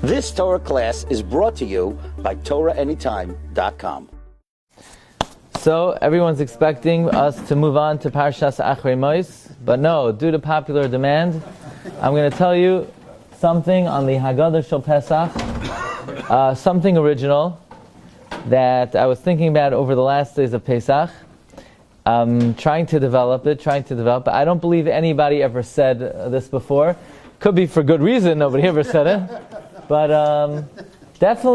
This Torah class is brought to you by TorahAnytime.com. So everyone's expecting us to move on to Parshas Achrei Mos, but no, due to popular demand, I'm going to tell you something on the Haggadah Shel Pesach, something original that I was thinking about over the last days of Pesach. Trying to develop it. I don't believe anybody ever said this before. Could be for good reason, nobody ever said it. But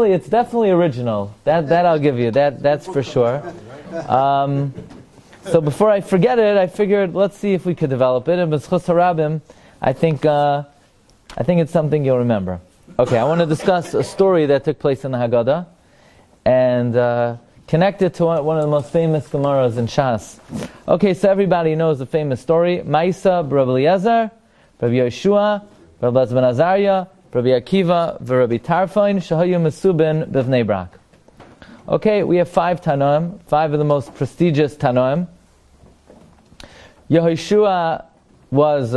it's definitely original. That I'll give you. That's for sure. So before I forget it, I figured let's see if we could develop it. And b'zchus harabim, I think it's something you'll remember. Okay, I want to discuss a story that took place in the Haggadah and connect it to one of the most famous Gemaras in Shas. Okay, so everybody knows the famous story. Ma'isa b'Rabbi Elazar, Rabbi Yeshua, Rabbi ben Azarya, Rabbi Akiva, Rabbi Tarfain, Shahayu Mesubin b'Vnei Brak. Okay, we have 5 Tanoim, 5 of the most prestigious Tanoim. Rabbi Yeshua was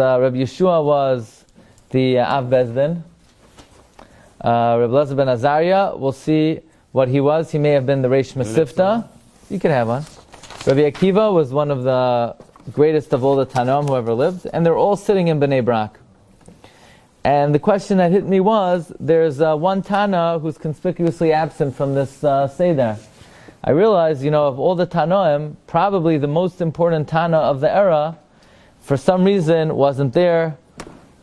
the Av Bezdin. Rabbi Elazar ben Azarya, we'll see what he was. He may have been the Reish Mesivta. You can have one. Rabbi Akiva was one of the greatest of all the Tanoim who ever lived, and they're all sitting in Bnei Brak. And the question that hit me was, there's one Tana who's conspicuously absent from this Seder. I realized, of all the Tanoim, probably the most important Tana of the era, for some reason, wasn't there,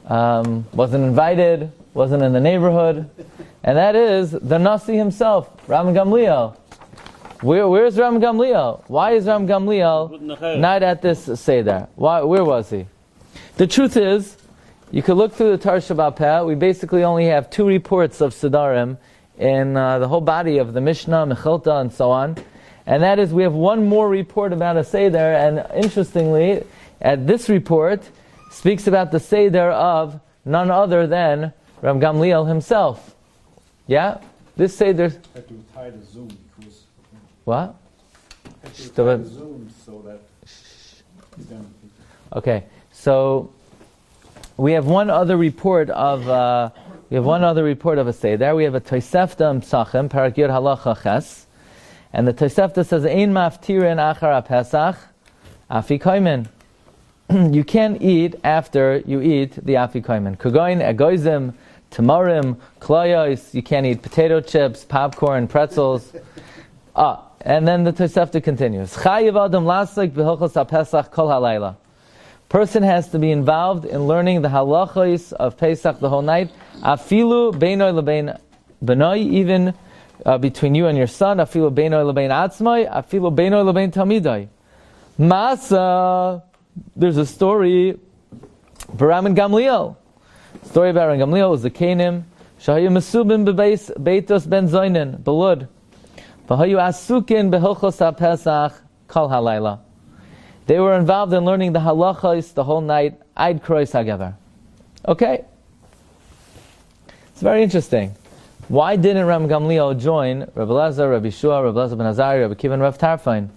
wasn't invited, wasn't in the neighborhood, and that is the Nasi himself, Rabban Gamliel. Where's Rabban Gamliel? Why is Rabban Gamliel not at this Seder? Where was he? The truth is, you could look through the Torah Shabbat Peh. We basically only have 2 reports of Sedarim in the whole body of the Mishnah, Mechilta, and so on. And that is, we have one more report about a Seder, and interestingly, at this report, speaks about the Seder of none other than Rabban Gamliel himself. Yeah? This Seder... I had to tie the Zoom because... What? I had to tie the Zoom so that... Okay, so... We have one other report of a Seder. We have a Tosefta Psachim, Parak Yud Halacha Ches, and the Tosefta says, "Ein maftirin achar Pesach, afikoymen." You can't eat after you eat the afikoymen. Kugoin, egoizim, tamarim, kloyos. You can't eat potato chips, popcorn, pretzels. And then the Tosefta continues. Chayiv adam lasik b'hilchos Pesach kol halayla. Person has to be involved in learning the halachos of Pesach the whole night. Afilu beinoi lebein benoi, even between you and your son. Afilu beinoi lebein atzmai. Afilu beinoi lebein talmidai. Masa, there's a story. Rabban Gamliel. Story about Rabban Gamliel was the Kenim. Shahayu mesubin bebeis beitos ben zoinin belud. V'hayu asukin behilchos Pesach kol halayla. They were involved in learning the halachos the whole night. Eid krois hagever. Okay. It's very interesting. Why didn't Rabban Gamliel join Rabbi Elazar, Rabbi Shua, Rabbi Elazar ben Azarya, Rabbi Akiva, and Rav Tarfain?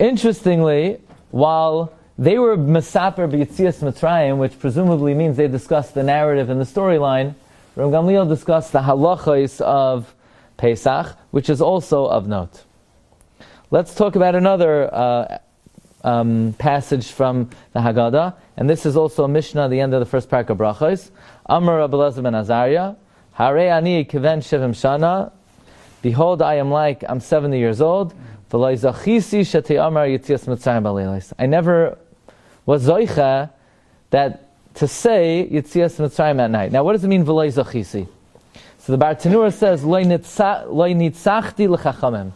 Interestingly, while they were mesaper b'yitzias Mitzrayim, which presumably means they discussed the narrative and the storyline, Rabban Gamliel discussed the halachos of Pesach, which is also of note. Let's talk about another passage from the Haggadah, and this is also a Mishnah at the end of the first parak of Brachos. Amar Rabbi Elazar ben Azarya, Harei ani kiven shivim shana. Behold, I am like I'm 70 years old. V'lo zachisi shetei amar yitzias Mitzrayim b'leilos. I never was zoicha that to say yitzias Mitzrayim at night. Now, what does it mean v'lo zachisi? So the Bar Tanura says lo nitzachti l'chachamim.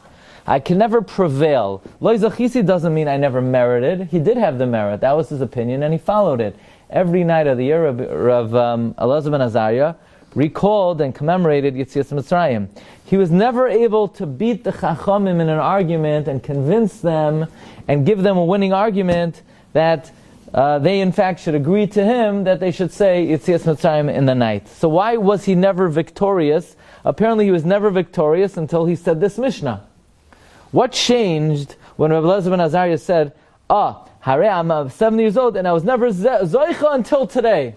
I can never prevail. Lo zachisi doesn't mean I never merited. He did have the merit. That was his opinion, and he followed it. Every night of the year, Rav Elazar ben Azarya recalled and commemorated Yetzias Mitzrayim. He was never able to beat the Chachamim in an argument and convince them and give them a winning argument that they in fact should agree to him that they should say Yetzias Mitzrayim in the night. So why was he never victorious? Apparently he was never victorious until he said this Mishnah. What changed when Rabbi Elazar ben Azarya said, I'm 70 years old and I was never zoicha until today?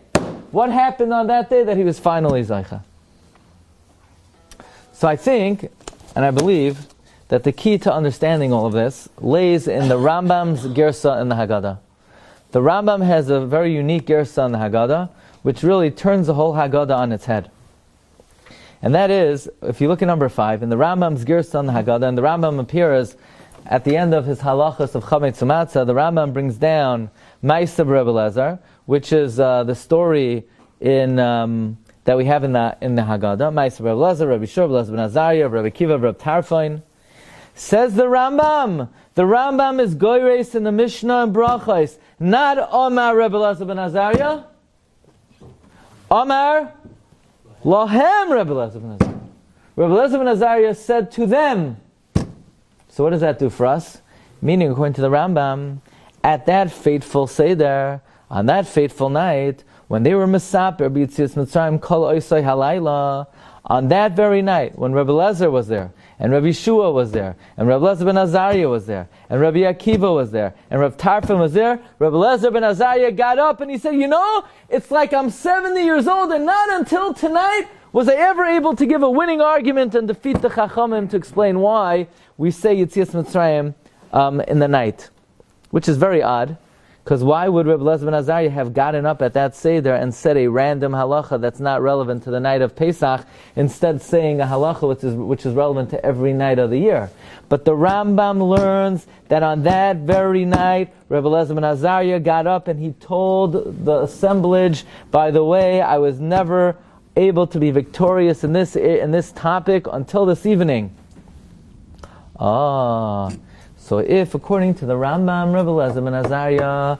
What happened on that day that he was finally zoicha? So I think, and I believe, that the key to understanding all of this lays in the Rambam's Gersa in the Haggadah. The Rambam has a very unique Gersa in the Haggadah, which really turns the whole Haggadah on its head. And that is, if you look at number 5, in the Rambam's Gersa in the Haggadah, and the Rambam appears at the end of his halachas of Chametz Umatzah, the Rambam brings down Ma'aseh Rabbi Elazar, which is the story in that we have in the Haggadah. Ma'aseh Rabbi Elazar, Rabbi Shiur, Rabbi Elazar ben Azarya, Rabbi Akiva, Rabbi Tarfon. Says the Rambam is goyres in the Mishnah and Brachos, not Omar Rabbi Elazar ben Azarya, Omar Lahem Rabbi Elazar ben Azarya. Rabbi Elazar ben Azarya said to them. So what does that do for us? Meaning, according to the Rambam, at that fateful Seder, on that fateful night, when they were Mesaper b'Yitzias Mitzrayim Kol Oisai Halayla, on that very night, when Rabbi Elazar was there, and Rabbi Shua was there, and Rabbi Elazar ben Azarya was there, and Rabbi Akiva was there, and Rabbi Tarfon was there, Rabbi Elazar ben Azarya got up and he said, it's like I'm 70 years old, and not until tonight was I ever able to give a winning argument and defeat the Chachamim to explain why we say Yitzias Mitzrayim in the night. Which is very odd, because why would Rabbi Elazar ben Azarya have gotten up at that Seder and said a random halacha that's not relevant to the night of Pesach, instead saying a halacha which is relevant to every night of the year? But the Rambam learns that on that very night, Rabbi Elazar ben Azarya got up and he told the assemblage, by the way, I was never able to be victorious in this topic until this evening. So if, according to the Rambam, Rabbi Elazar ben Azarya,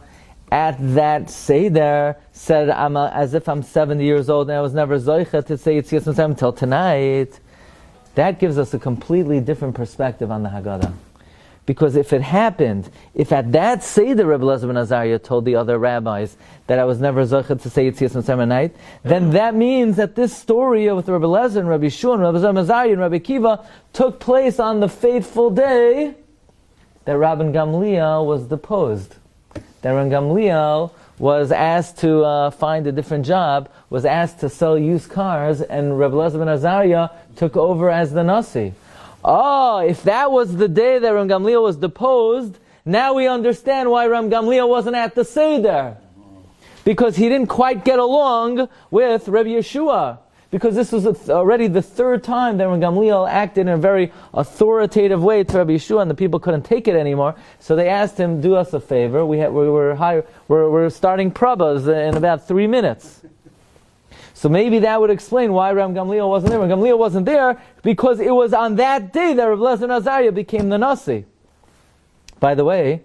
at that Seder, said, as if I'm 70 years old and I was never Zoicha to say Yitzias Mitzrayim until tonight, that gives us a completely different perspective on the Haggadah. Because if it happened, if at that Seder Rabbi Elazar ben Azarya told the other rabbis that I was never Zoicha to say Yitzias Mitzrayim at night, then that means that this story with Rabbi Elazar and Rabbi Shua and Rabbi Azarya and Rabbi Akiva took place on the fateful day that Rabban Gamliel was deposed. That Rabban Gamliel was asked to find a different job, was asked to sell used cars, and Rabbi Elazar ben Azarya took over as the Nasi. If that was the day that Rabban Gamliel was deposed, now we understand why Rabban Gamliel wasn't at the Seder. Because he didn't quite get along with Rabbi Yeshua. Because this was already the third time that Rabban Gamliel acted in a very authoritative way to Rabbi Yeshua, and the people couldn't take it anymore. So they asked him, do us a favor, we're starting Prabhas in about 3 minutes. So maybe that would explain why Rabban Gamliel wasn't there. Rabban Gamliel wasn't there because it was on that day that Rabbi Elazar ben Azarya became the Nasi. By the way,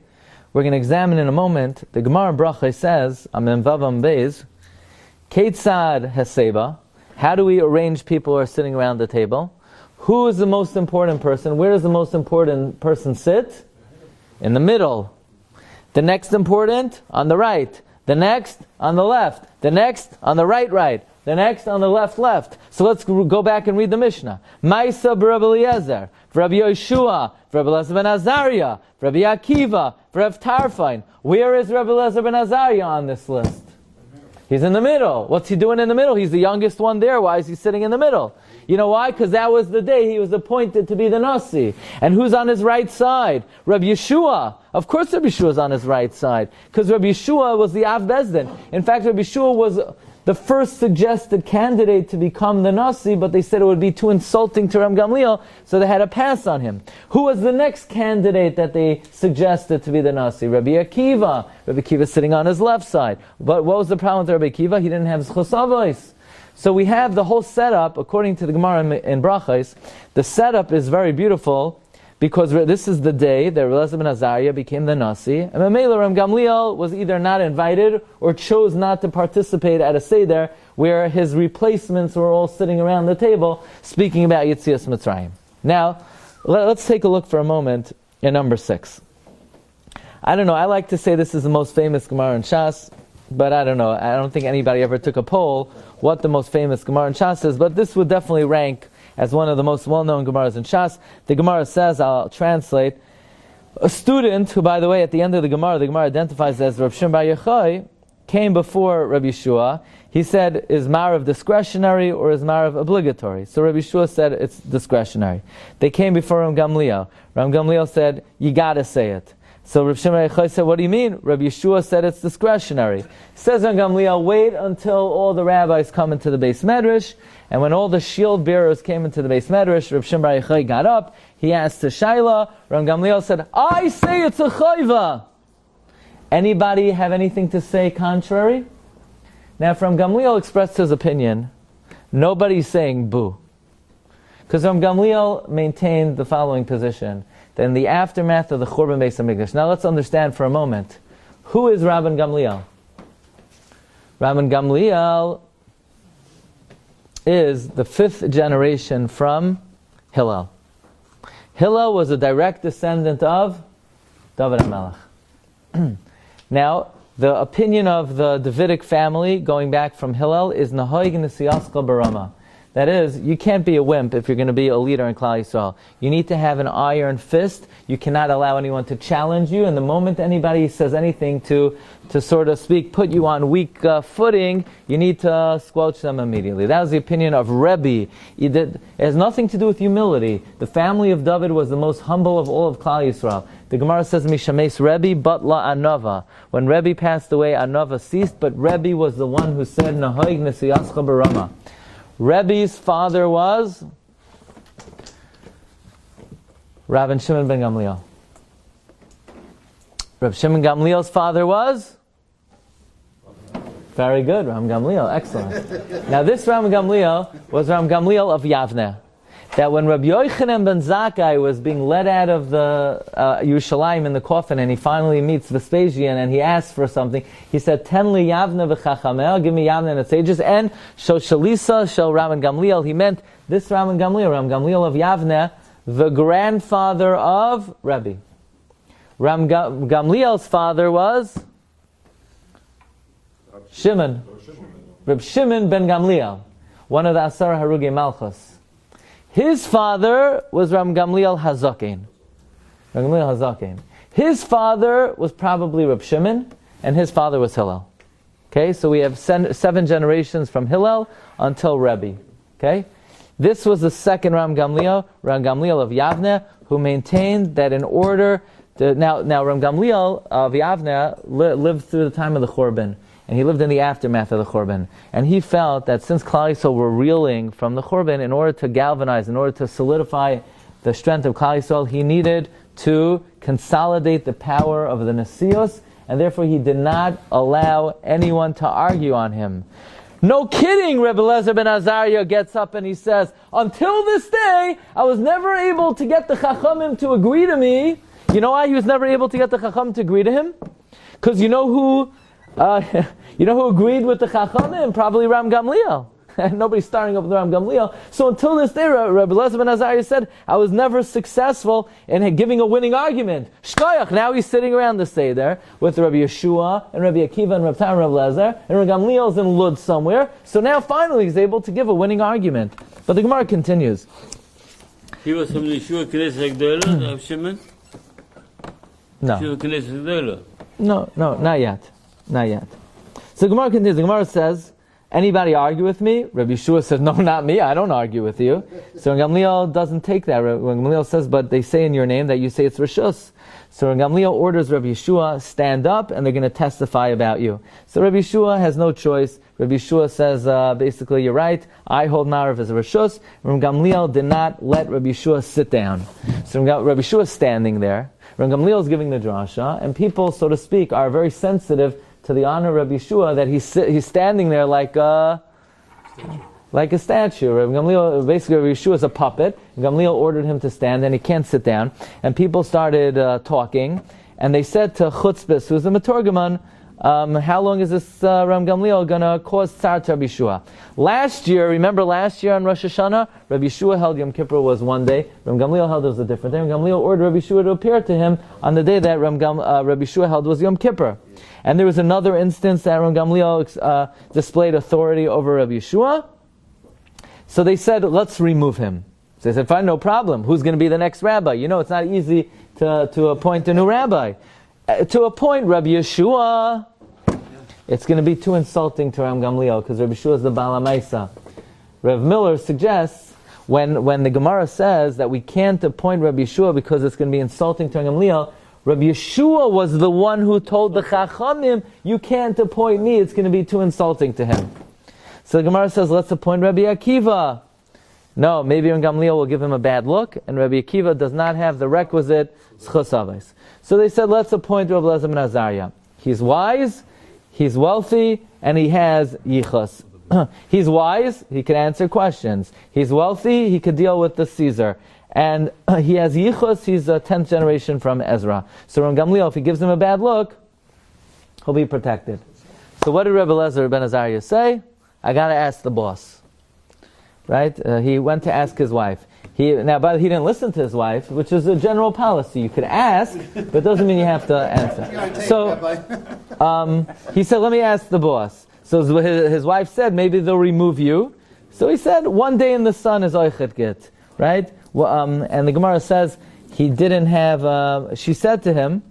we're going to examine in a moment, the Gemara Bracha says, Amen Vavam Beis, Ketzad Heseba, how do we arrange people who are sitting around the table? Who is the most important person? Where does the most important person sit? In the middle. The next important, on the right. The next, on the left. The next, on the right. The next, on the left. So let's go back and read the Mishnah. Ma'aseh Rabbi Eliezer, Rabbi Yeshua, Rabbi Elazar ben Azarya, Rabbi Akiva, Rabbi Tarfon. Where is Rabbi Elazar ben Azarya on this list? He's in the middle. What's he doing in the middle? He's the youngest one there. Why is he sitting in the middle? You know why? Because that was the day he was appointed to be the Nasi. And who's on his right side? Rabbi Yeshua. Of course Rabbi Yeshua is on his right side. Because Rabbi Yeshua was the Av Bezdin. In fact, Rabbi Yeshua was the first suggested candidate to become the Nasi, but they said it would be too insulting to Rabban Gamliel, so they had to pass on him. Who was the next candidate that they suggested to be the Nasi? Rabbi Akiva. Rabbi Akiva sitting on his left side. But what was the problem with Rabbi Akiva? He didn't have his chosavos. So we have the whole setup, according to the Gemara in Brachos, the setup is very beautiful, because this is the day that Elazar ben Azarya became the Nasi, and Mamela Rabban Gamliel was either not invited or chose not to participate at a Seder where his replacements were all sitting around the table speaking about Yitzias Mitzrayim. Now, let's take a look for a moment in number 6. I don't know, I like to say this is the most famous Gemara in Shas, but I don't know, I don't think anybody ever took a poll what the most famous Gemara in Shas is, but this would definitely rank as one of the most well-known Gemaras in Shas. The Gemara says, I'll translate, a student who, by the way, at the end of the Gemara identifies as Rav Shimon Bar Yochai, came before Rabbi Yeshua. He said, is marav discretionary or is marav obligatory? So Rabbi Yeshua said it's discretionary. They came before Ram Gamliel. Ram Gamliel said, you gotta say it. So Rabbi Shimon Bar Yochai said, what do you mean? Rabbi Yeshua said it's discretionary. Says Ram Gamliel, wait until all the rabbis come into the Beis Medrash. And when all the shield bearers came into the Beis Medrash, Rabbi Shimon Bar Yochai got up. He asked to Shaila. Ram Gamliel said, I say it's a chayva. Anybody have anything to say contrary? Now, from Gamliel expressed his opinion, nobody's saying boo. Because Ram Gamliel maintained the following position, that in the aftermath of the Churban Beis HaMikdash. Now let's understand for a moment, who is Rabban Gamliel? Rabban Gamliel is the 5th generation from Hillel. Hillel was a direct descendant of David HaMelech. Now, the opinion of the Davidic family, going back from Hillel, is Nahoig Nesiyaska Barama. That is, you can't be a wimp if you're going to be a leader in Klal Yisrael. You need to have an iron fist. You cannot allow anyone to challenge you. And the moment anybody says anything to sort of speak, put you on weak footing, you need to squelch them immediately. That was the opinion of Rabbi. It has nothing to do with humility. The family of David was the most humble of all of Klal Yisrael. The Gemara says, Mishames Rebbe, but la Anava. When Rebbe passed away, Anava ceased, but Rebbe was the one who said, Nahoig Nesiyascha Barama. Rebbe's father was Rabban Shimon ben Gamliel. Rabbi Shimon Gamliel's father was? Very good, Ram Gamliel, excellent. Now this Ram Gamliel was Ram Gamliel of Yavne. That when Rabbi Yochanan ben Zakkai was being led out of the Yerushalayim in the coffin, and he finally meets Vespasian, and he asks for something, he said, "Ten li Yavne v'chachamel, give me Yavne and its sages." And shel Shalisa, shel Rabban Gamliel. He meant this Rabban Gamliel, Ram Gamliel of Yavne, the grandfather of Rabbi. Ram Gamliel's father was Shimon, Reb Shimon ben Gamliel, one of the Asar Harugei Malchus. His father was Ram Gamliel Hazaken. Ram Gamliel Hazaken. His father was probably Reb Shimon, and his father was Hillel. Okay, so we have 7 generations from Hillel until Rabbi. Okay, this was the second Ram Gamliel of Yavne, who maintained that in order to now Ram Gamliel of Yavne lived through the time of the Churban. And he lived in the aftermath of the Churban. And he felt that since Klal Yisrael were reeling from the Churban, in order to galvanize, in order to solidify the strength of Klal Yisrael, he needed to consolidate the power of the Nesios, and therefore he did not allow anyone to argue on him. No kidding, Rebbe Elazar ben Azarya gets up and he says, until this day, I was never able to get the Chachamim to agree to me. You know why he was never able to get the Chachamim to agree to him? Because you know who agreed with the Chachamim? Probably Ram Gamliel. Nobody's starting up with Ram Gamliel. So until this day, Rabbi Elazar ben Azarya said, I was never successful in giving a winning argument. Shkoyach, now he's sitting around the Seder with Rabbi Yeshua and Rabbi Akiva and Rabbi Tam and Rabbi Elazar, and Rabbi Gamliel's in Lud somewhere. So now finally he's able to give a winning argument. But the Gemara continues. He was from the Shiur Knesset Haggadah of Shimon? No. Shiur Knesset Haggadah? No, not yet. Not yet. So the Gemara continues. The Gemara says, anybody argue with me? Rabbi Yeshua says, no, not me. I don't argue with you. So Gamliel doesn't take that. When Gamliel says, but they say in your name that you say it's Rishus. So Gamliel orders Rabbi Yeshua, stand up, and they're going to testify about you. So Rabbi Yeshua has no choice. Rabbi Yeshua says, basically, you're right. I hold Marav as a Rishus. Gamliel did not let Rabbi Yeshua sit down. So Rabbi Yeshua is standing there. Gamliel is giving the drasha, and people, so to speak, are very sensitive to the honor of Rabbi Yeshua, that he's standing there like a statue. Gamliel, basically, Rabbi Yeshua is a puppet. Gamliel ordered him to stand, and he can't sit down. And people started talking, and they said to Chutzpis, who's the Matorgaman, how long is this Ram Gamliel going to cause tzar to Rabbi Yeshua? Remember last year on Rosh Hashanah, Rabbi Yeshua held Yom Kippur was one day, Ram Gamliel held it was a different day. Ram Gamliel ordered Rabbi Yeshua to appear to him on the day that Rabbi Yeshua held was Yom Kippur. And there was another instance that Ram Gamliel displayed authority over Rabbi Yeshua. So they said, let's remove him. So they said, fine, no problem. Who's going to be the next rabbi? You know, it's not easy to appoint a new rabbi. To appoint Rabbi Yeshua. it's going to be too insulting to Ram Gamliel because Rabbi Yeshua is the Baal HaMaisa. Rav Miller suggests when the Gemara says that we can't appoint Rabbi Yeshua because it's going to be insulting to Gamliel, Rabbi Yeshua was the one who told the Chachamim, you can't appoint me, it's going to be too insulting to him. So the Gemara says, let's appoint Rabbi Akiva. No, maybe Gamliel will give him a bad look, and Rabbi Akiva does not have the requisite Zchus Avos. So they said, let's appoint Rabbi Elazar ben Azarya. He's wise, he's wealthy, and he has yichus. He's wise, he can answer questions. He's wealthy, he could deal with the Caesar. And he has yichus, he's a 10th generation from Ezra. So Rabbi Gamliel, if he gives him a bad look, he'll be protected. So what did Rabbi Elazar ben Azarya say? I got to ask the boss. Right? He went to ask his wife. He didn't listen to his wife, which is a general policy. You could ask, but it doesn't mean you have to answer. So he said, let me ask the boss. So his wife said, maybe they'll remove you. So he said, one day in the sun is oichet git. Right? And the Gemara says, he didn't have, she said to him,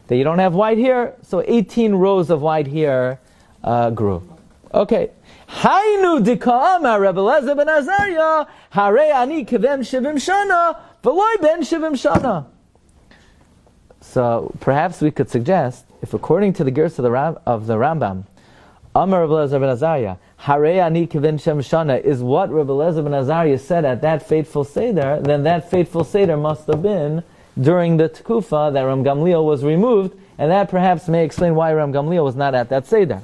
that you don't have white hair, so 18 rows of white hair grew. Okay. Hainu dika'ama Rabbi Elazar ben Azarya, harei ani kivem shivim shana, v'loi ben shivim shana. So perhaps we could suggest, if according to the Gersa of the Rambam, Amar Rabbi Elazar ben Azarya, harei ani kivem shivim shana is what Rabbi Elazar ben Azarya said at that fateful Seder, then that fateful Seder must have been during the Tekufa that Ram Gamliel was removed, and that perhaps may explain why Ram Gamliel was not at that Seder.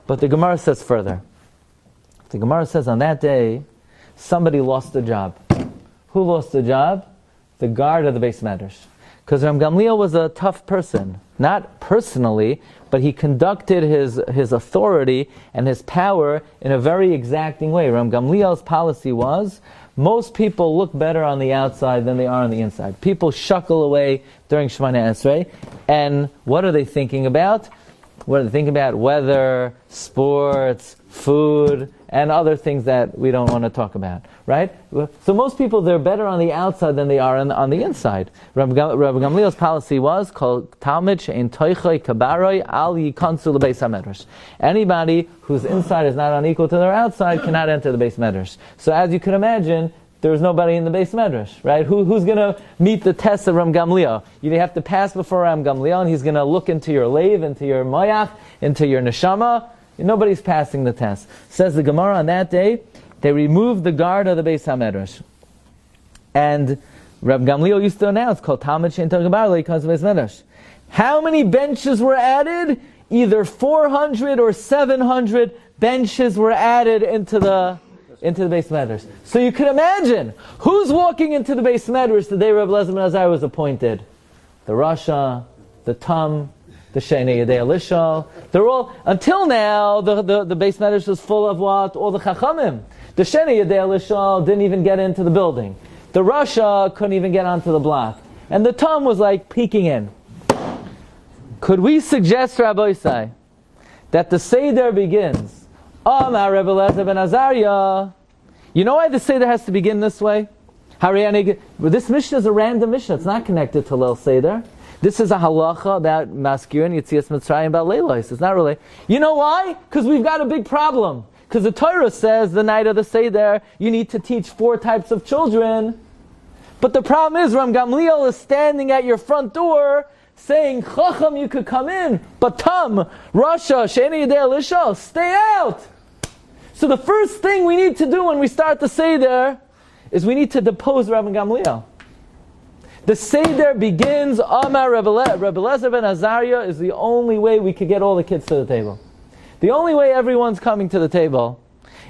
But the Gemara says further. The Gemara says on that day, somebody lost a job. Who lost the job? The guard of the Beis Medrash. Because Ram Gamliel was a tough person. Not personally, but he conducted his authority and his power in a very exacting way. Ram Gamliel's policy was, most people look better on the outside than they are on the inside. People shuckle away during Shemoneh Esrei, and what are they thinking about? What are they thinking about? Weather, sports, food, and other things that we don't want to talk about, right? So most people, they're better on the outside than they are on the inside. Rabbi Gamliel's policy was called Talmid she'ein toichoi kabaroi al yikansu lebeis hamedrash. Anybody whose inside is not unequal to their outside cannot enter the Beis Medrash. So as you can imagine, there's nobody in the Beis Medrash, right? Who's going to meet the test of Ram Gamliel? You have to pass before Ram Gamliel, and he's going to look into your leiv, into your moyach, into your neshama. Nobody's passing the test. Says the Gemara on that day, they removed the guard of the Beis HaMedrash. And Rabbi Gamliel used to announce, called Talmid she'ein toichoi kabaroi al yikansu lebeis hamedrash. How many benches were added? Either 400 or 700 benches were added into the Beis Medrash. So you can imagine, who's walking into the Beis Medrash the day Rabbi Elazar ben Azarya was appointed? The Rasha, the Tam, the She'enei Yedei Elishal. They're all, until now, the Beis Medrash was full of what? All the Chachamim. The She'enei Yedei Elishal didn't even get into the building. The Rasha couldn't even get onto the block. And the Tam was like peeking in. Could we suggest, Rabbi Isai, that the Seder begins, Amar Rabbi Elazar ben Azarya. You know why the Seder has to begin this way? This Mishnah is a random Mishnah. It's not connected to Leil Seder. This is a halacha about Maskir and Yetzias Mitzrayim, about Leilos. It's not really. You know why? Because we've got a big problem. Because the Torah says the night of the Seder, you need to teach 4 types of children. But the problem is, Ram Gamliel is standing at your front door saying, Chacham, you could come in, but Tam, Rasha, She'enei Yedei Elishal, stay out. So the first thing we need to do when we start the Seder is we need to depose Rabbi Gamliel. The Seder begins, Amar Rabbi Elazar ben Azarya is the only way we could get all the kids to the table. The only way everyone's coming to the table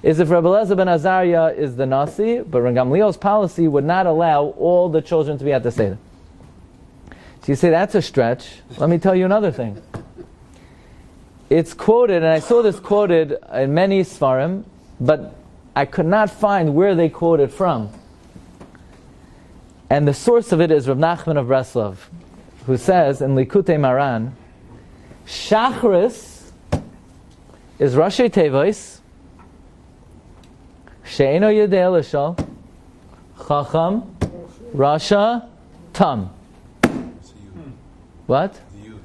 is if Rabbi Elazar ben Azarya is the Nasi, but Rabbi Gamliel's policy would not allow all the children to be at the Seder. So you say, that's a stretch. Let me tell you another thing. It's quoted, and I saw this quoted in many Sfarim, but I could not find where they quoted from. And the source of it is Rav Nachman of Breslov, who says in Likutei Maran, Shachris is Rashi Tevois, She'eno Yedei Elishal, Chacham, Rasha, Tam. What?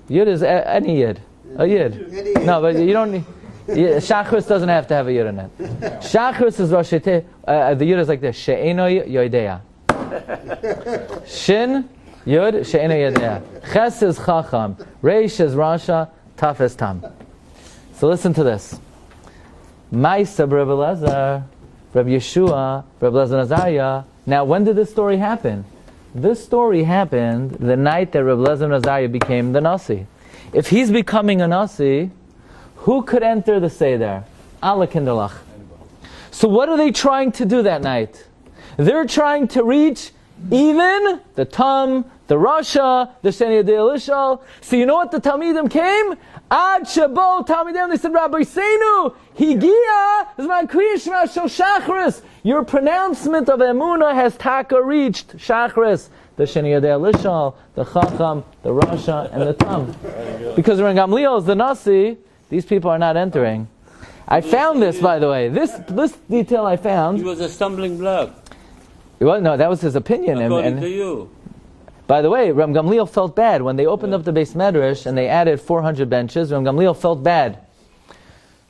Yud is any Yid. A Yid. No, but you don't need... Shachris doesn't have to have a Yid in it. Shachris is Rosh Hashanah. The Yid is like this. She'eno Yodeya. Shin, Yud, She'eno Yodeya. Ches is Chacham. Reish is Rasha. Taf is Tam. So listen to this. Ma'isa Rabbi Elazar, Rabbi Yeshua, Rabbi Elazar Azarya. Now, when did this story happen? This story happened the night that Rabbi Elazar Azarya became the Nasi. If he's becoming a Nasi, who could enter the Seder? Allah Kindalach. So what are they trying to do that night? They're trying to reach even the Tam, the Rasha, the Sheni Yadei Elishal. So you know what the Talmidim came? Ad Shabo Talmidim, they said, Rabbi Seinu, Higia, Zman Kriyishma Shel Shachris. Your pronouncement of Emunah has taka reached Shachris. The Sheni Yadei Elishal, the Chacham, the Rasha, and the Tam. Because when Gamliel is the Nasi, these people are not entering. I found this, by the way. This detail I found. He was a stumbling block. Well, no, that was his opinion. According to you. By the way, Ram Gamliel felt bad. When they opened up the Beis Medrash and they added 400 benches, Ram Gamliel felt bad.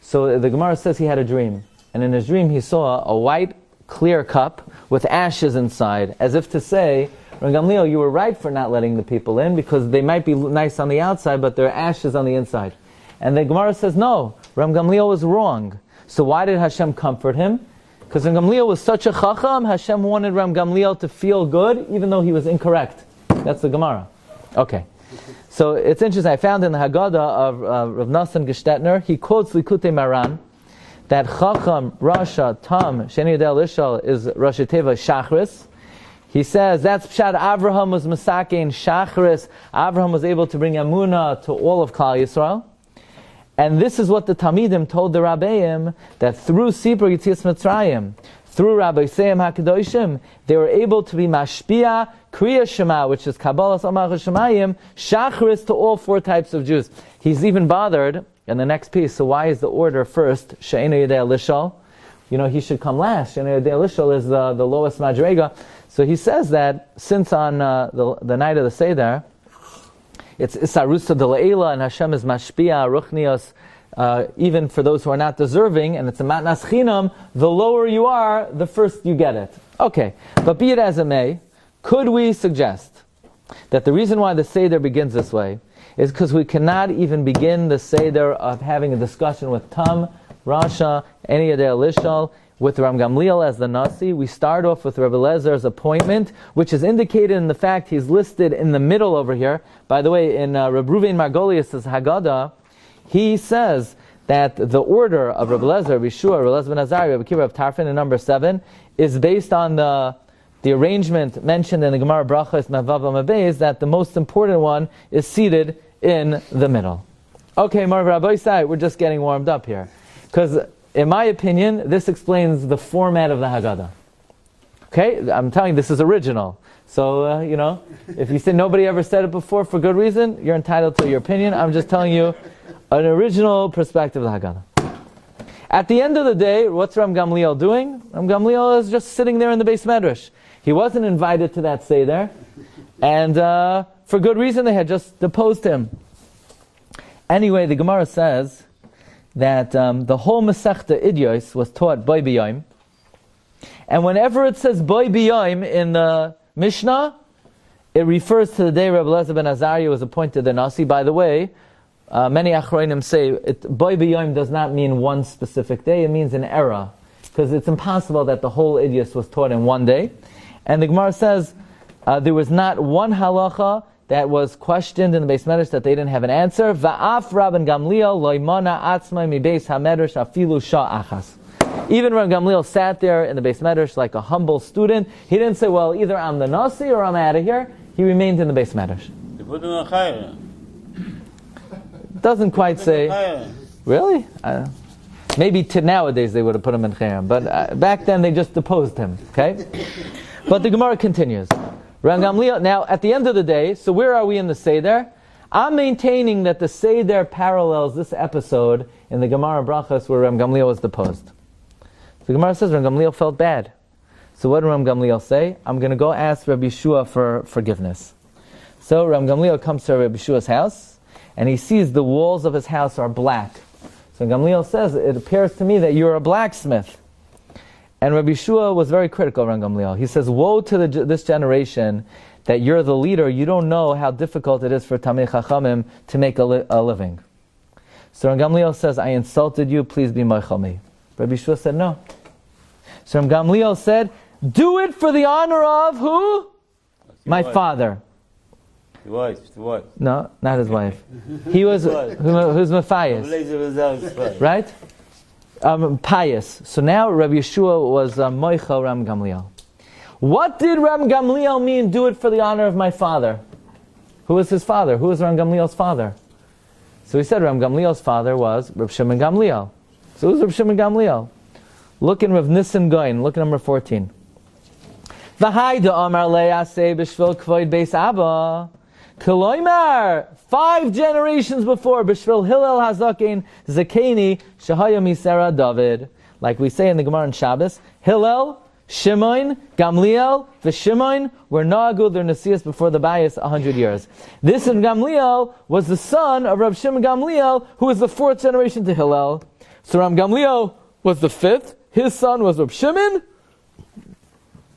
So the Gemara says he had a dream. And in his dream he saw a white, clear cup with ashes inside, as if to say, Ram Gamliel, you were right for not letting the people in, because they might be nice on the outside, but there are ashes on the inside. And the Gemara says, no, Ram Gamliel was wrong. So why did Hashem comfort him? Because Ram Gamliel was such a chacham, Hashem wanted Ram Gamliel to feel good, even though he was incorrect. That's the Gemara. Okay. So it's interesting. I found in the Haggadah of Rav Nassan Gestetner, he quotes Likutei Maran, that Chacham, Rasha, Tam, Sheni Yadei Elishal is Rosh Teva Shachris. He says that's Pshat. Avraham was Masakein Shachris. Avraham was able to bring Emunah to all of Klal Yisrael. And this is what the Talmidim told the Rabbeim, that through Sipur Yetzias Mitzrayim, through Rabbi Seim HaKadoshim, they were able to be Mashpia, Kriya Shema, which is Kabbalah Samach Shemayim, Shachris to all four types of Jews. He's even bothered in the next piece. So why is the order first, She'enu Yadei Elishal? You know, he should come last. She'enu Yadei Elishal is the lowest Madrega. So he says that since on the night of the Seder, it's Isarusa de Le'ela, and Hashem is Mashpia, Ruchnios, even for those who are not deserving, and it's a Matnas Chinam, the lower you are, the first you get it. Okay, but be it as it may, could we suggest that the reason why the Seder begins this way is because we cannot even begin the Seder of having a discussion with Tam, Rasha, Eni Yadei Elishal, with Ram Gamliel as the Nasi. We start off with Rabbi Elazar's appointment, which is indicated in the fact he's listed in the middle over here. By the way, in Rabbi Ruvain Margolius' Haggadah, he says that the order of Rabbi Elazar, Rabbi Shiur, Rabbi Elazar ben Azarya, Rabbi Kiva of Tarfin in number 7 is based on the arrangement mentioned in the Gemara Brachos Mavav Amabez, that the most important one is seated in the middle. Okay, Marv Rabbi Sai, we're just getting warmed up here. Because in my opinion, this explains the format of the Haggadah. Okay? I'm telling you, this is original. So, if you say nobody ever said it before for good reason, you're entitled to your opinion. I'm just telling you an original perspective of the Haggadah. At the end of the day, what's Ram Gamliel doing? Ram Gamliel is just sitting there in the Beis Medrash. He wasn't invited to that Seder, and for good reason, they had just deposed him. Anyway, the Gemara says that the whole Masechta Idyos was taught by B'yom, and whenever it says by B'yom in the Mishnah, it refers to the day Rabbi Elazar ben Azarya was appointed the Nasi. By the way, many Achronim say by B'yom does not mean one specific day, it means an era, because it's impossible that the whole Idyos was taught in one day. And the Gemara says there was not one halacha that was questioned in the Beis Medrash that they didn't have an answer. Va'af Rabban Gamliel loimana atzmai mi Beis HaMedrash afilu shah achas. Even Rabban Gamliel sat there in the Beis Medrash like a humble student. He didn't say, well, either I'm the Nasi or I'm out of here. He remained in the Beis Medrash. They put him on Chayra. Doesn't quite say. Really? Maybe nowadays they would have put him in Chayra. But back then they just deposed him. Okay? But the Gemara continues. Ram Gamliel, now at the end of the day, so where are we in the Seder? I'm maintaining that the Seder parallels this episode in the Gemara Brachos where Ram Gamliel was deposed. The Gemara says Ram Gamliel felt bad. So what did Ram Gamliel say? I'm going to go ask Rabbi Yeshua for forgiveness. So Ram Gamliel comes to Rabbi Yeshua's house, and he sees the walls of his house are black. So Gamliel says, it appears to me that you're a blacksmith. And Rabbi Shua was very critical around Gamliel. He says, woe to this generation that you're the leader. You don't know how difficult it is for Tamei Chachamim to make a living. So Gamliel says, I insulted you, please be moichel me. Rabbi Shua said, no. So Gamliel said, do it for the honor of who? My father. The wife. No, not his wife. He was, who's Matthias. Right? Pious. So now Rabbi Yeshua was moichel Ram Gamliel. What did Ram Gamliel mean, do it for the honor of my father? Who was his father? Who was Ram Gamliel's father? So he said Ram Gamliel's father was Reb Shimon Gamliel. So who's Reb Shimon Gamliel? Look in Rav Nissen Goin, look at number 14. V'hayda Amar le'aseh b'shvil kvoid beis Abba. Koloimar, 5 generations before, b'shvil Hillel Hazakin Zakeni Shahaya Misera David. Like we say in the Gemara on Shabbos, Hillel, Shimon, Gamliel, Shimon were Nagu, their Nasias before the Bayis 100 years. This in Gamliel was the son of Rab Shimon Gamliel, who was the 4th generation to Hillel. So Ram Gamliel was the 5th, his son was Rab Shimon,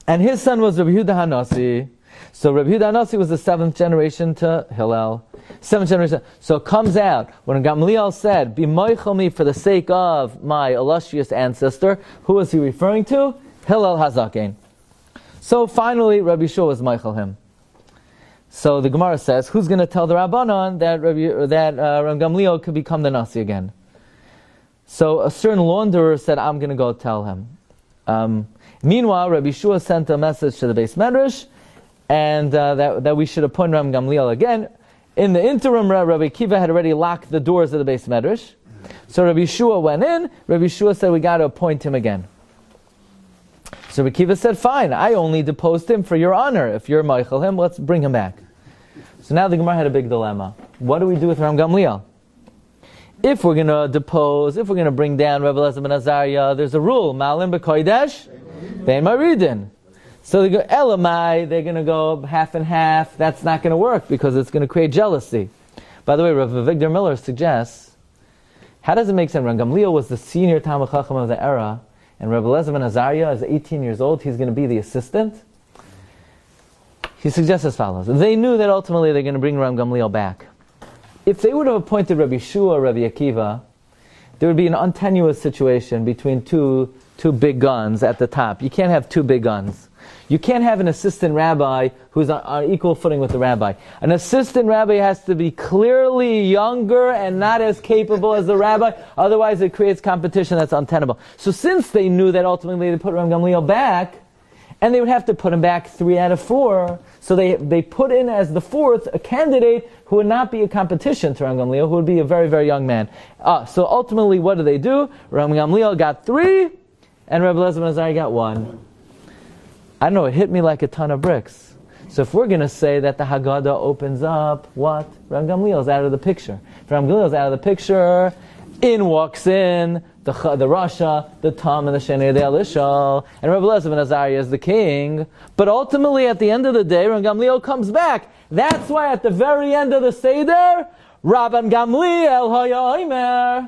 and his son was Rabbi Yehuda Hanasi. So Rabbi Yehuda Hanasi was the 7th generation to Hillel. 7th generation. So it comes out, when Gamliel said, be moichel me for the sake of my illustrious ancestor, who was he referring to? Hillel Hazaken. So finally, Rabbi Shua was moichel him. So the Gemara says, who's going to tell the Rabbanon that Ram Gamliel could become the Nasi again? So a certain launderer said, I'm going to go tell him. Meanwhile, Rabbi Shua sent a message to the Beis Medrash, and that we should appoint Ram Gamliel again. In the interim, Rabbi Kiva had already locked the doors of the Beis Medrash. So Rabbi Shua went in. Rabbi Shua said, we got to appoint him again. So Rabbi Kiva said, fine, I only deposed him for your honor. If you're moichel him, let's bring him back. So now the Gemara had a big dilemma. What do we do with Ram Gamliel? If we're going to depose, if we're going to bring down Rabbi Elazar ben Azarya, there's a rule, Malim b'kodesh, ve'en maridin. So they go, Elamai, they're going to go half and half. That's not going to work because it's going to create jealousy. By the way, Rav Victor Miller suggests, how does it make sense? Ram Gamliel was the senior Talmid Chacham of the era, and Rabbi Elazar ben Azarya is 18 years old, he's going to be the assistant. He suggests as follows. They knew that ultimately they're going to bring Ram Gamliel back. If they would have appointed Rabbi Shua or Rabbi Akiva, there would be an untenuous situation between two big guns at the top. You can't have 2 big guns. You can't have an assistant rabbi who's on equal footing with the rabbi. An assistant rabbi has to be clearly younger and not as capable as the rabbi, otherwise it creates competition that's untenable. So since they knew that ultimately they put Ram Gamliel back, and they would have to put him back 3 out of 4, so they put in as the 4th a candidate who would not be a competition to Ram Gamliel, who would be a very, very young man. So ultimately what do? Ram Gamliel got 3, and Rabbi Elazar ben Azarya got 1. I don't know, it hit me like a ton of bricks. So if we're going to say that the Haggadah opens up, what? Ram Gamliel's out of the picture. If Ram Gamliel's out of the picture, in walks in the Rasha, the Tam, and the Shenei de Elishal, and Rabbi Elazar ben Azarya is the king. But ultimately, at the end of the day, Ram Gamliel comes back. That's why at the very end of the Seder, Rabban Gamliel haya omer.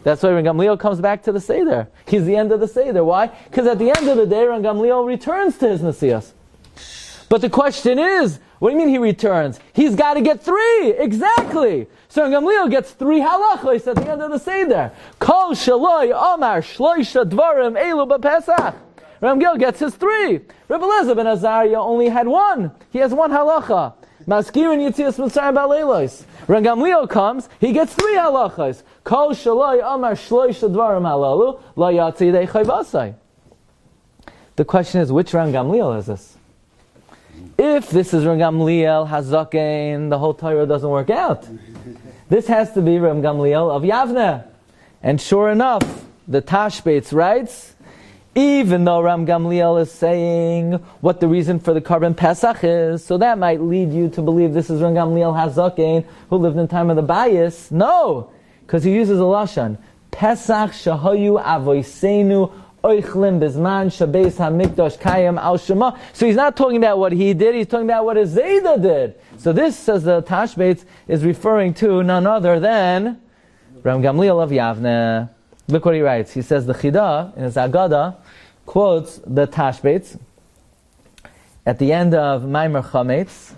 That's why Ram Gamliel comes back to the Seder. He's the end of the Seder. Why? Because at the end of the day, Ram Gamliel returns to his Nasias. But the question is, what do you mean he returns? He's got to get 3! Exactly! So Ram Gamliel gets 3 halachos at the end of the Seder. Kol shaloi omar shloisha dvarim elu b'Pesach. Ram Gamliel gets his 3. Rabbi Elazar ben Azarya only had 1. He has 1 halacha. Maskirin Yitzias Mitzrayim Ba'leilos. Ram Gamliel comes, he gets 3 halachas. Kol shaloi amar shloisha dvarim halalu la yatzi yidei chayvasai. The question is, which Ram Gamliel is this? If this is Ram Gamliel Hazaken, the whole Torah doesn't work out. This has to be Ram Gamliel of Yavne. And sure enough, the Tashbetz writes, even though Ram Gamliel is saying what the reason for the Karban Pesach is, so that might lead you to believe this is Ram Gamliel Hazaken, who lived in the time of the Bayis. No, because he uses a Lashon. Pesach shahayu avoisenu oichlim bizman shabeis hamikdash kayam al shema. So he's not talking about what he did, he's talking about what his Zayda did. So this, says the Tashbates, is referring to none other than Ram Gamliel of Yavne. Look what he writes. He says the Chida, in his Haggadah, quotes the Tashbates at the end of Maimer Chametz.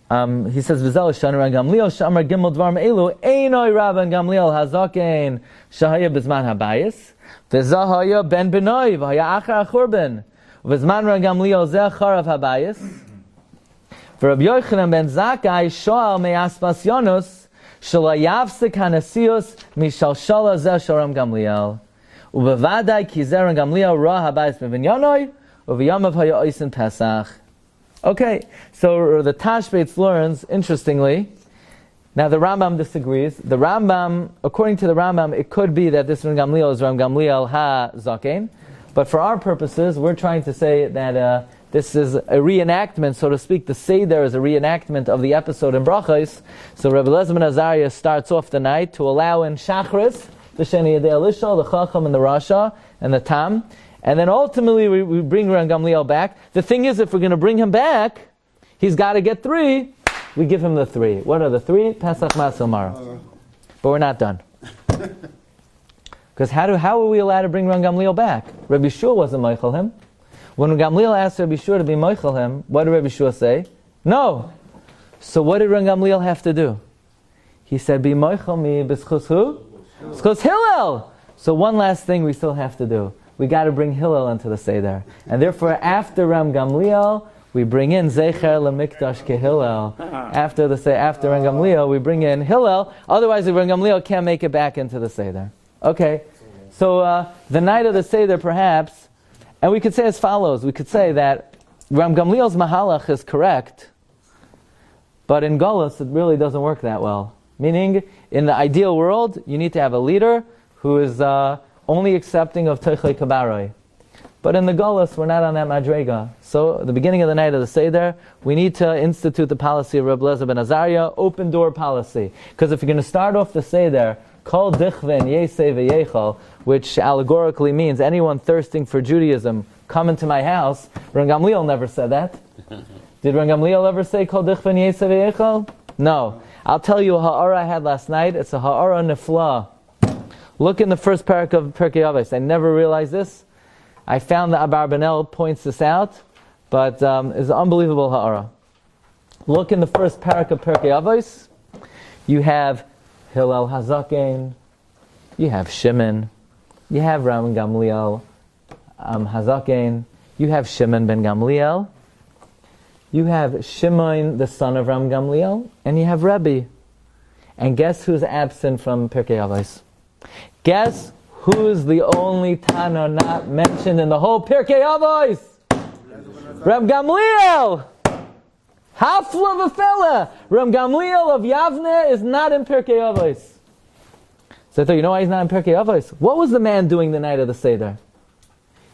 He says, "V'zel shana Ram Gamliel shamar gimel dvarim elu einoi Rabban Gamliel hazaken shahaya bizman habayis v'zahaya ben benoi v'haya achar achurben v'zman Ram Gamliel zeh charav habayis v'Rab Yochanan ben Zakkai shoal me'aspasyanus shalayavsik hanasius mishalshala zeh shel Ram Gamliel u'bevadai ki zeh Ram Gamliel ra habayis b'vinyanoi u'v'yamav haya oisin Pesach." Okay, so the Tashbates learns, interestingly, now the Rambam disagrees. The Rambam, according to the Rambam, it could be that this Ram Gamliel is Ram Gamliel ha-Zaken, but for our purposes, we're trying to say that this is a reenactment, so to speak. The Seder is a reenactment of the episode in Brachos. So Rabbi Elazar ben Azarya starts off the night to allow in Shachris, the Sheni Yadei Elisha, the Chacham and the Rasha, and the Tam. And then ultimately we bring Ram Gamliel back. The thing is, if we're going to bring him back, he's got to get 3. We give him the 3. What are the 3? Pesach, Matzah, Mara. But we're not done. Because how are we allowed to bring Ram Gamliel back? Rabbi Shiur wasn't Meichel him. When Gamliel asked Rabbi Shiur to be Meichel him, what did Rabbi Shiur say? No. So what did Ram Gamliel have to do? He said, be Meichel me b'schus who? B'schus Hillel. So one last thing we still have to do. We got to bring Hillel into the Seder. And therefore, after Ram Gamliel, we bring in Zecher LeMikdash Kehillel. After Ram Gamliel, we bring in Hillel. Otherwise, Ram Gamliel can't make it back into the Seder. Okay. So, the night of the Seder, perhaps, and we could say as follows. We could say that Ram Gamliel's Mahalach is correct, but in Golus, it really doesn't work that well. Meaning, in the ideal world, you need to have a leader who is only accepting of Teichei Kabaroi. But in the Golus, we're not on that Madrega. So, at the beginning of the night of the Seder, we need to institute the policy of Rabbi Elazar ben Azarya, open door policy. Because if you're going to start off the Seder, Kol Dichven Yesei V'Yechal, which allegorically means anyone thirsting for Judaism, come into my house. Ram Gamliel never said that. Did Ram Gamliel ever say Kol Dichven Yesei V'Yechal? No. I'll tell you a ha'ara I had last night. It's a ha'ara nefla. Look in the first parak of Pirkei Avos. I never realized this. I found that Abarbanel points this out, but it's an unbelievable ha'ara. Look in the first parak of Pirkei Avos. You have Hillel Hazaken, you have Shimon, you have Ram Gamliel Hazaken, you have Shimon ben Gamliel, you have Shimon the son of Ram Gamliel, and you have Rabbi. And guess who's absent from Pirkei Avos? Guess who's the only Tana not mentioned in the whole Pirkei Avos? Ram Gamliel! Hafla v'fela! Ram Gamliel of Yavne is not in Pirkei Avos. So I thought, you know why he's not in Pirkei Avos? What was the man doing the night of the Seder?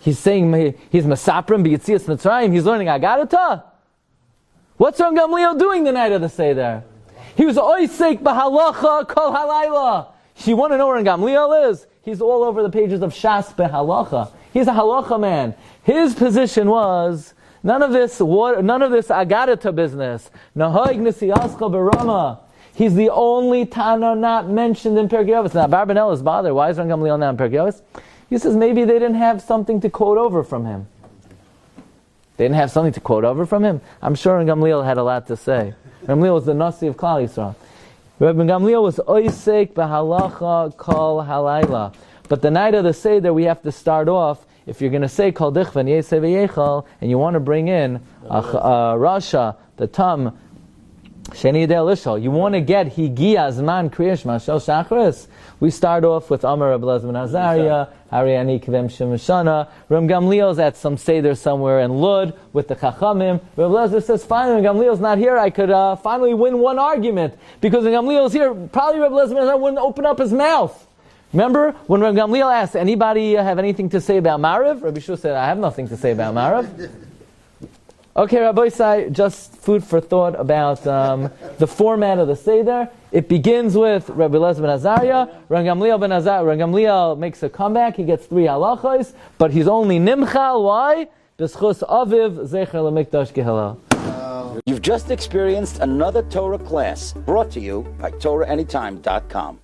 He's saying, he's Masaprim b'Yitzias Mitzrayim, he's learning Haggadah. What's Ram Gamliel doing the night of the Seder? He was oisek b'halacha kol halayla. You want to know where Gamliel is? He's all over the pages of Shas beHalacha. He's a halacha man. His position was none of this Haggadah business. Nahoig nisiyaska berama. He's the only Tana not mentioned in Pirkei Avos. Now Barbanel is bothered. Why is Ram Gamliel not in Pirkei Avos? He says maybe they didn't have something to quote over from him. They didn't have something to quote over from him. I'm sure Ram Gamliel had a lot to say. Ram Gamliel was the Nasi of Klal Yisrael. Rabbi Gamliel was oisek b'halacha kol halayla. But the night of the Seder, we have to start off, if you're going to say kol dichvan yesei v'yechal, and you want to bring in Rasha, the Tam, Sheni Yadei Elisha, you want to get Higia Zman Kriyash Mashal Shachris, we start off with Amar Rabbi Elazar ben Azarya, Ariani Kivem Shemashana. Ram Gamliel's at some Seder somewhere in Lud with the Chachamim. Rabbi Elazar says, finally, Ram Gamliel's not here, I could finally win one argument. Because when Gamliel's here, probably Rabbi Elazar ben Azarya wouldn't open up his mouth. Remember, when Rabbi Gamliel asked, anybody have anything to say about Marav? Rabbi Shiur said, I have nothing to say about Marav. Okay, Rabbi Sai, just food for thought about the format of the Seder. It begins with Rabbi Elazar ben Azarya. Gamliel makes a comeback. He gets 3 halachos, but he's only nimchal. Why? B'schus aviv zecher lemikdash gehela. You've just experienced another Torah class brought to you by TorahAnytime.com.